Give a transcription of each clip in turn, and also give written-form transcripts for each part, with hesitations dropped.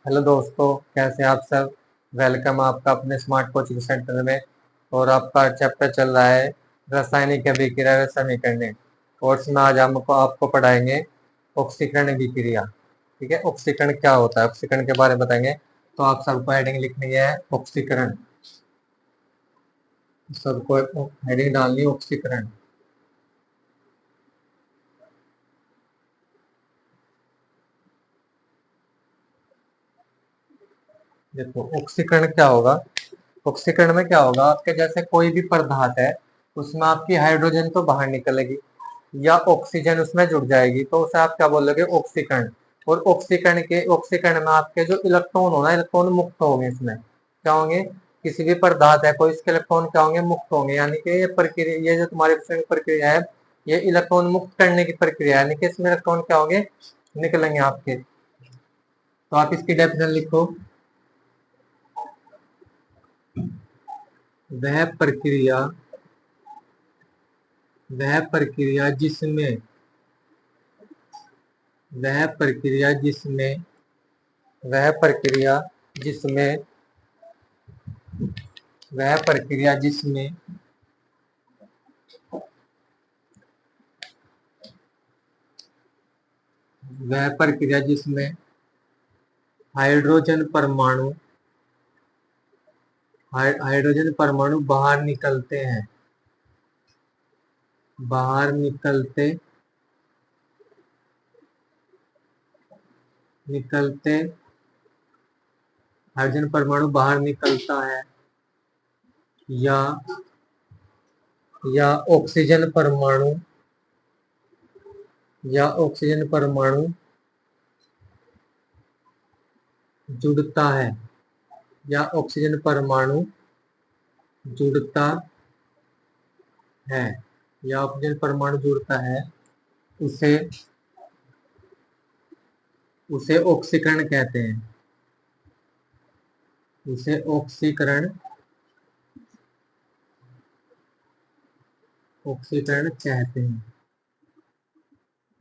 Hello दोस्तों, कैसे हैं आप सब। वेलकम आपका अपने स्मार्ट कोचिंग सेंटर में। और आपका चैप्टर चल रहा है रासायनिक अभिक्रिया व समीकरण। कोर्स में आज हम आपको पढ़ाएंगे ऑक्सीकरण अभिक्रिया। ठीक है, ऑक्सीकरण क्या होता है, ऑक्सीकरण के बारे में बताएंगे। तो आप सबको हेडिंग लिखनी है ऑक्सीकरण, सबको हेडिंग डालनी है ऑक्सीकरण। देखो ऑक्सीकरण क्या होगा। ऑक्सीकरण में क्या होगा, आपके जैसे कोई भी पदार्थ है, उसमें आपकी हाइड्रोजन तो बाहर निकलेगी या ऑक्सीजन उसमें जुड़ जाएगी, तो उसे आप क्या बोलोगे, ऑक्सीकरण। और ऑक्सीकरण में आपके जो इलेक्ट्रॉन होना, इलेक्ट्रॉन मुक्त होंगे। इसमें क्या होंगे, किसी भी पदार्थ है कोई, इसके इलेक्ट्रॉन क्या होंगे, मुक्त होंगे। यानी कि ये प्रक्रिया, ये जो तुम्हारी प्रक्रिया है, ये इलेक्ट्रॉन मुक्त करने की प्रक्रिया है। यानी कि इसमें इलेक्ट्रॉन क्या होंगे, निकलेंगे आपके। तो आप इसकी डेफिनेशन लिखो। वह प्रक्रिया वह प्रक्रिया जिसमें वह प्रक्रिया जिसमें वह प्रक्रिया जिसमें वह प्रक्रिया जिसमें वह प्रक्रिया जिसमें हाइड्रोजन परमाणु हाइड्रोजन परमाणु बाहर निकलते निकलते हाइड्रोजन परमाणु बाहर निकलता है, या या ऑक्सीजन परमाणु या ऑक्सीजन परमाणु जुड़ता है या ऑक्सीजन परमाणु जुड़ता है या ऑक्सीजन परमाणु जुड़ता है, उसे उसे ऑक्सीकरण कहते हैं। उसे ऑक्सीकरण ऑक्सीकरण कहते हैं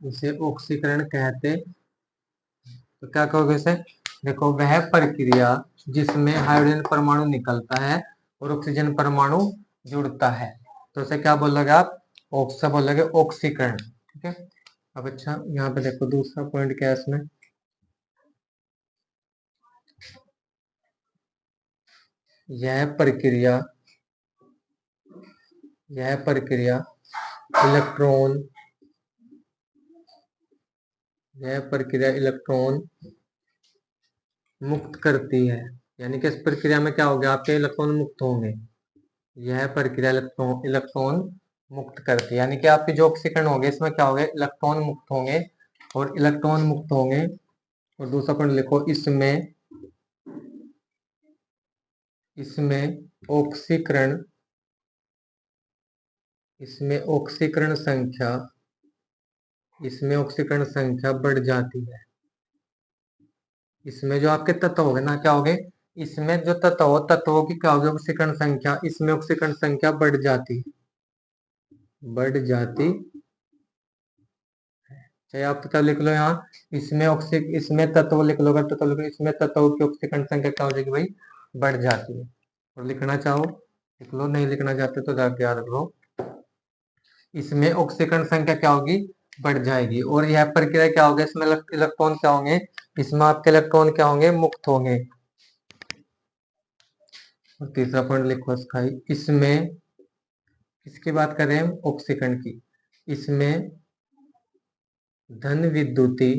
उसे ऑक्सीकरण कहते। तो क्या कहोगे इसे। देखो, वह प्रक्रिया जिसमें हाइड्रोजन परमाणु निकलता है और ऑक्सीजन परमाणु जुड़ता है, तो उसे क्या बोलोगे आप, ऑक्सा बोलोगे, ऑक्सीकरण। ठीक है। अब अच्छा, यहाँ पे देखो दूसरा पॉइंट क्या है इसमें। यह प्रक्रिया यह प्रक्रिया इलेक्ट्रॉन यह प्रक्रिया इलेक्ट्रॉन मुक्त करती है। यानी कि इस प्रक्रिया में क्या हो गया, आपके इलेक्ट्रॉन मुक्त होंगे। यह प्रक्रिया इलेक्ट्रॉन मुक्त करती है, यानी कि आपके जो ऑक्सीकरण होंगे, इसमें क्या होंगे, इलेक्ट्रॉन मुक्त होंगे। और इलेक्ट्रॉन मुक्त होंगे। और दूसरा पॉइंट लिखो, इसमें इसमें ऑक्सीकरण इसमें ऑक्सीकरण संख्या इसमें ऑक्सीकरण संख्या बढ़ जाती है। इसमें जो आपके तत्व होंगे ना, क्या होंगे, इसमें जो तत्वों की क्या होगी, ऑक्सीकरण संख्या, इसमें ऑक्सीकरण संख्या बढ़ जाती। चाहे आप तत्व लिख लो यहाँ, इसमें तत्व लिख लो, अगर तत्व लिख लो, इसमें तत्वों की ऑक्सीकरण संख्या क्या हो जाएगी भाई, बढ़ जाती है। और लिखना चाहो लिख लो, नहीं लिखना चाहते तो जाके याद रख लो। इसमें ऑक्सीकरण संख्या क्या होगी, बढ़ जाएगी। और यह प्रक्रिया क्या होगी, इसमें इलेक्ट्रॉन क्या होंगे, इसमें आपके इलेक्ट्रॉन क्या होंगे, मुक्त होंगे। और तीसरा पॉइंट लिखो इसका ही, इसमें इसकी बात करें हम ऑक्सीकरण की, इसमें धन विद्युती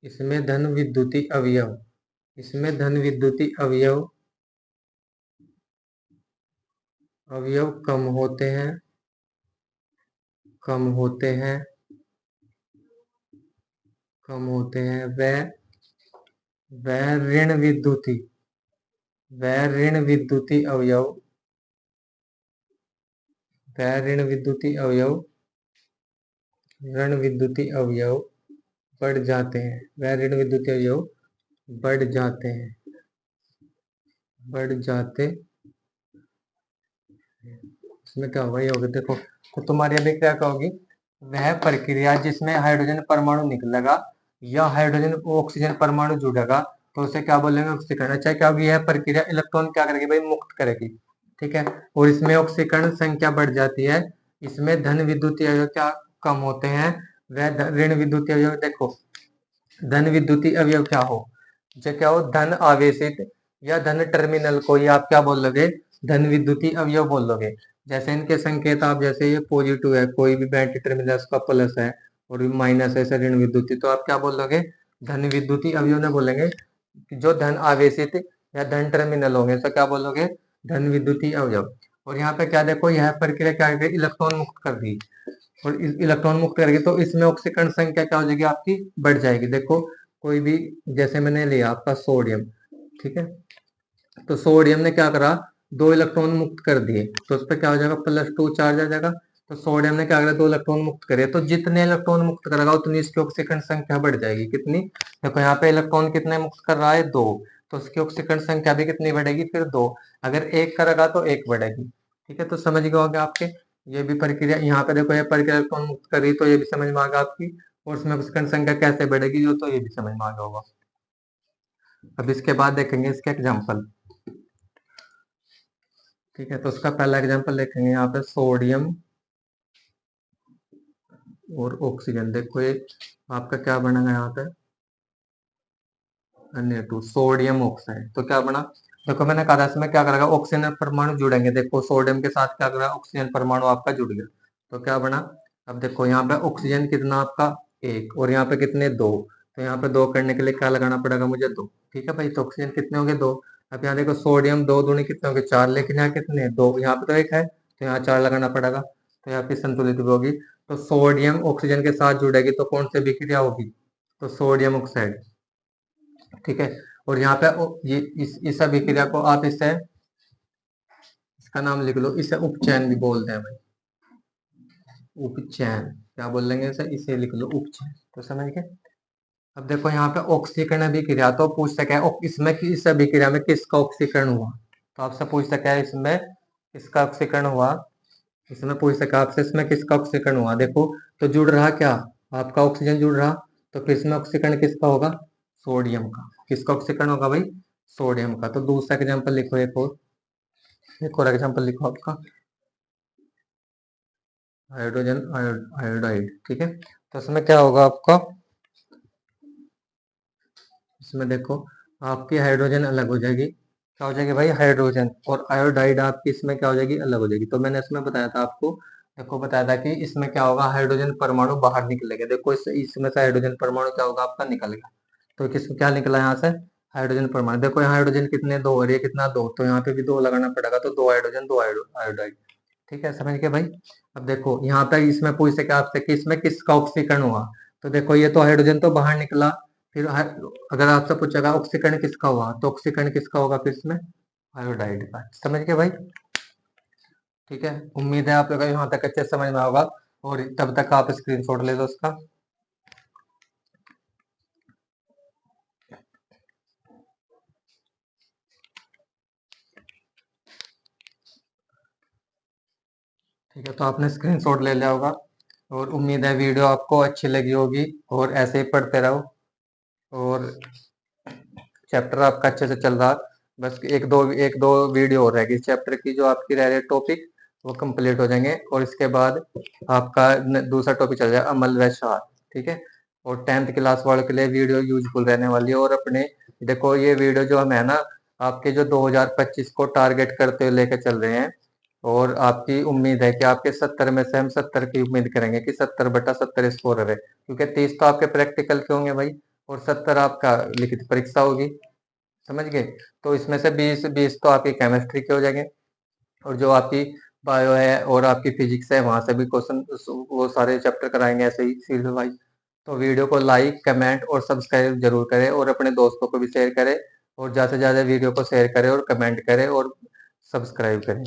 इसमें धन विद्युती अवयव इसमें धन विद्युती अवयव कम होते हैं कम होते हैं वह ऋण विद्युती वह ऋण विद्युती अवयव वह ऋण विद्युती अवयव ऋण विद्युती अवयव बढ़ जाते हैं वह ऋण विद्युती अवयव बढ़ जाते हैं बढ़ जाते इसमें क्या होगा, ये होगा, देखो। तो तुम्हारी अभी क्या होगी, वह प्रक्रिया जिसमें हाइड्रोजन परमाणु निकलेगा या हाइड्रोजन ऑक्सीजन परमाणु जुड़ेगा तो उसे क्या बोलेंगे, ऑक्सीकरण। अच्छा, क्या होगी यह प्रक्रिया इलेक्ट्रॉन क्या करेगी भाई, मुक्त करेगी। ठीक है, और इसमें ऑक्सीकरण संख्या बढ़ जाती है। इसमें धन विद्युतीय अवयव क्या कम होते हैं, वह ऋण विद्युतीय अवयव। देखो धन विद्युतीय अवयव क्या हो, जो क्या हो, धन आवेशित या धन टर्मिनल को ही आप क्या बोल लोगे, धन विद्युतीय अवयव बोल लोगे। जैसे इनके संकेत आप, जैसे ये पॉजिटिव है, कोई भी बैटरी टर्मिनल उसका प्लस है और माइनस है, ऐसे ऋण विद्युतीय, तो आप क्या बोल लोगे, धन विद्युतीय अवयव ने बोलेंगे। जो धन आवेशित या धन टर्मिनल होंगे तो क्या बोलोगे, धन विद्युतीय अवयव। और यहाँ पे क्या देखो, यह प्रक्रिया क्या करके इलेक्ट्रॉन मुक्त कर दी, और इलेक्ट्रॉन मुक्त करेगी तो इसमें ऑक्सीकरण संख्या क्या हो जाएगी, आपकी बढ़ जाएगी। देखो कोई भी, जैसे मैंने लिया आपका सोडियम, ठीक है, तो सोडियम ने क्या करा, 2 इलेक्ट्रॉन मुक्त कर दिए, तो उस पर क्या हो जाएगा, +2 चार्ज आ जाएगा। तो सोडियम ने क्या करा, 2 इलेक्ट्रॉन मुक्त करे, तो जितने इलेक्ट्रॉन मुक्त करेगा उतनी इसकी ऑक्सीकरण संख्या बढ़ जाएगी। कितनी, देखो यहाँ पे इलेक्ट्रॉन कितने मुक्त कर रहा है, 2, तो उसकी ऑक्सीकरण संख्या भी कितनी बढ़ेगी, फिर 2। अगर 1 करेगा तो 1 बढ़ेगी। ठीक है, तो समझ गए होंगे आपके, ये भी प्रक्रिया। यहाँ पे देखो ये प्रक्रिया इलेक्ट्रॉन मुक्त करी तो ये भी समझ में आ गया आपकी, और उसमें ऑक्सीकरण संख्या कैसे बढ़ेगी जो, तो ये भी समझ में आ गया होगा। अब इसके बाद देखेंगे इसके एग्जाम्पल। ठीक है, तो उसका पहला एग्जांपल देखेंगे यहाँ पे, सोडियम और ऑक्सीजन। देखो ये आपका क्या बनेगा यहाँ पे, Na2 सोडियम ऑक्साइड। तो क्या बना, देखो मैंने कहा था इसमें क्या करेगा, ऑक्सीजन परमाणु जुड़ेंगे। देखो सोडियम के साथ क्या करेगा, ऑक्सीजन परमाणु आपका जुड़ गया, तो क्या बना। अब देखो यहाँ पे ऑक्सीजन कितना आपका 1, और यहाँ पे कितने 2, तो यहाँ पे 2 करने के लिए क्या लगाना पड़ेगा मुझे, 2। ठीक है भाई, तो ऑक्सीजन कितने होंगे, 2। अब यहाँ देखो सोडियम 2 दूनी कितने होंगे, 4, लेकिन यहाँ कितने 2, यहाँ पे तो 1 है, तो यहाँ 4 लगाना पड़ेगा, तो यहाँ पे संतुलित भी होगी। तो सोडियम ऑक्सीजन के साथ जुड़ेगी तो कौन सी अभिक्रिया होगी, तो सोडियम ऑक्साइड। ठीक है, और यहाँ पे ये इस अभिक्रिया को आप इससे, इसका नाम लिख लो, इसे उपचयन भी बोलते हैं भाई, उपचयन। क्या बोल लेंगे इसे, इसे लिख लो उपचयन, तो समझ गए। अब देखो यहाँ पे ऑक्सीकरण अभिक्रिया, तो पूछ सके इसमें कि इस अभिक्रिया में किसका ऑक्सीकरण हुआ, तो आपसे पूछ सके इसमें किसका ऑक्सीकरण हुआ, इसमें पूछ सका आपसे इसमें किसका ऑक्सीकरण हुआ। देखो तो जुड़ रहा क्या, आपका ऑक्सीजन जुड़ रहा, तो फिर इसमें ऑक्सीकरण किसका होगा, सोडियम का। किसका ऑक्सीकरण होगा भाई, सोडियम का। तो दूसरा एग्जांपल लिखो, एक और एग्जांपल लिखो आपका, हाइड्रोजन आयोडाइड। ठीक है, तो इसमें क्या होगा आपका, इसमें देखो आपकी हाइड्रोजन अलग हो जाएगी, क्या हो जाएगी भाई, हाइड्रोजन, और आयोडाइड आपकी इसमें क्या हो जाएगी, अलग हो जाएगी। तो मैंने इसमें बताया था आपको, देखो बताया था कि इसमें क्या होगा, हाइड्रोजन परमाणु बाहर निकलेगा। देखो इसमें से हाइड्रोजन परमाणु क्या होगा, आपका निकल गया। तो किस क्या निकला यहाँ से, हाइड्रोजन परमाणु। देखो यहाँ हाइड्रोजन कितने, 2, और ये कितना 2, तो यहाँ पे भी 2 लगाना पड़ेगा, तो 2 हाइड्रोजन 2 आयोडाइड। ठीक है, समझ के भाई। अब देखो यहाँ पे इसमें पूछ सके आपसे कि इसमें किसका ऑक्सीकरण हुआ, तो देखो ये तो हाइड्रोजन तो बाहर निकला, फिर अगर आपसे पूछेगा ऑक्सीकरण किसका हुआ, तो ऑक्सीकरण किसका होगा फिर इसमें, आयोडाइड का। समझ गए भाई। ठीक है, उम्मीद है आप लोग यहाँ तक अच्छे से समझ में होगा, और तब तक आप स्क्रीनशॉट ले लो उसका। ठीक है, तो आपने स्क्रीनशॉट ले लिया होगा, और उम्मीद है वीडियो आपको अच्छी लगी होगी, और ऐसे ही पढ़ते रहो, और चैप्टर आपका अच्छे से चल रहा। बस एक दो वीडियो और रहेगी इस चैप्टर की, जो आपकी रह रही टॉपिक वो कंप्लीट हो जाएंगे, और इसके बाद आपका दूसरा टॉपिक चल जाएगा अमल व सार। ठीक है, और 10th क्लास वालों के लिए वीडियो यूजफुल रहने वाली है। और अपने देखो ये वीडियो जो हम है ना, आपके जो 2025 को टारगेट करते हुए लेकर चल रहे हैं, और आपकी उम्मीद है कि आपके 70 में से हम 70 की उम्मीद करेंगे कि 70/70 स्कोर रहे, क्योंकि 30 तो आपके प्रैक्टिकल के होंगे भाई, और 70 आपका लिखित परीक्षा होगी। समझ गए, तो इसमें से 20 तो आपकी केमिस्ट्री के हो जाएंगे, और जो आपकी बायो है और आपकी फिजिक्स है वहां से भी क्वेश्चन, वो सारे चैप्टर कराएंगे ऐसे ही सीरीज वाइज। तो वीडियो को लाइक कमेंट और सब्सक्राइब जरूर करें, और अपने दोस्तों को भी शेयर करें, और ज्यादा से ज्यादा वीडियो को शेयर करें और कमेंट करें और सब्सक्राइब करें।